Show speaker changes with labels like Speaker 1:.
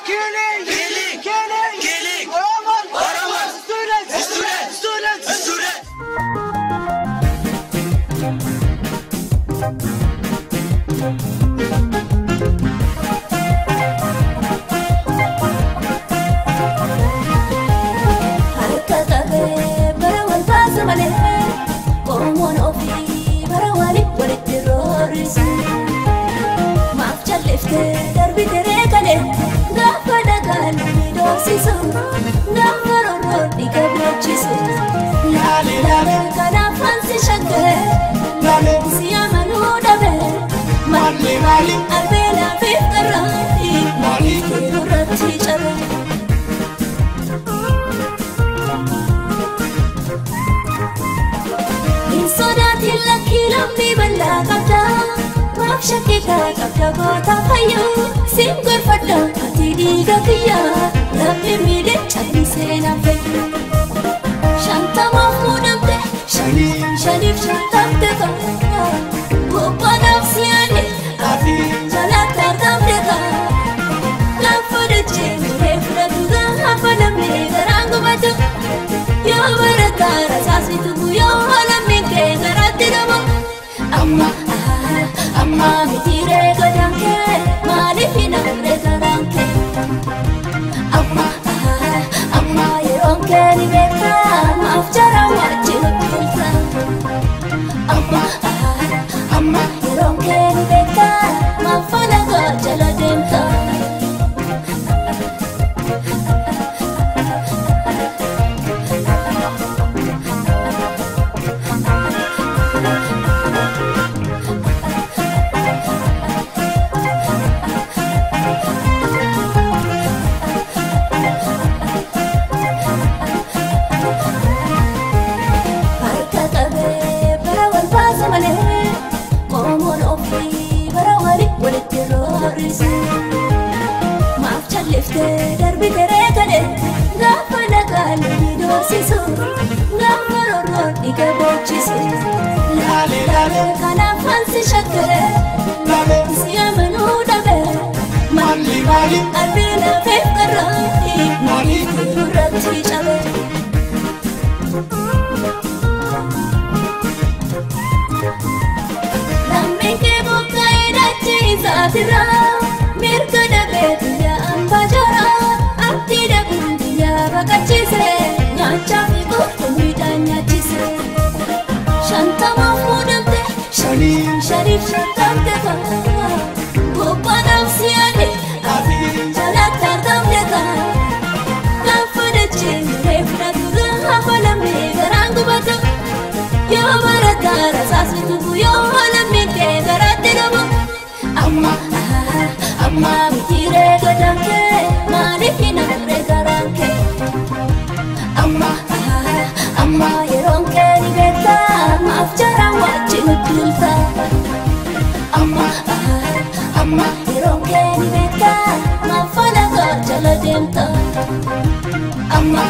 Speaker 1: Killing. Oromo. Students.
Speaker 2: Mali arbela fi qarati mali kurati chara in sodati lakilamni balla qabda waqshakita qabda gota fayyo sim gurfadda ati diga kiya rabbi mide chani sena fayyo shanta mahmudamte shanif shantamte ka gopa nafsiyani Jalata tamdeka la fudche refra duga hafala me garango batu yo barata rasasi tu yo hala me ke garati dama amma mitire gadanke mali fina re garanke amma yeronke ni beta mafjara wajil bilta amma yeronke ni beta mafala go jala demta darbi terekade gafala kalbi dosisu gafaroro dikabochisu lale kana fansi shakre lale siyamanu dabe mali arbila fekarati mali kurati chabe lammeke bokai dachi satira mirka dabe Bajara, ati da bundiya bakachise, nyacha migo tumida nyachise. Shanta mahmudamte, sharif shantamte ka. Gopa nafsiyani, jalata tamte ka. Lafudeche, refra duga hafala me garangu batu. Yo barata rasasi tubu yo halami ke garate dama. Amma mitire gadanke mali fina re garanke amma yeronke ni beta mafjara wajin bilta amma yeronke ni beta mafala go jala demta amma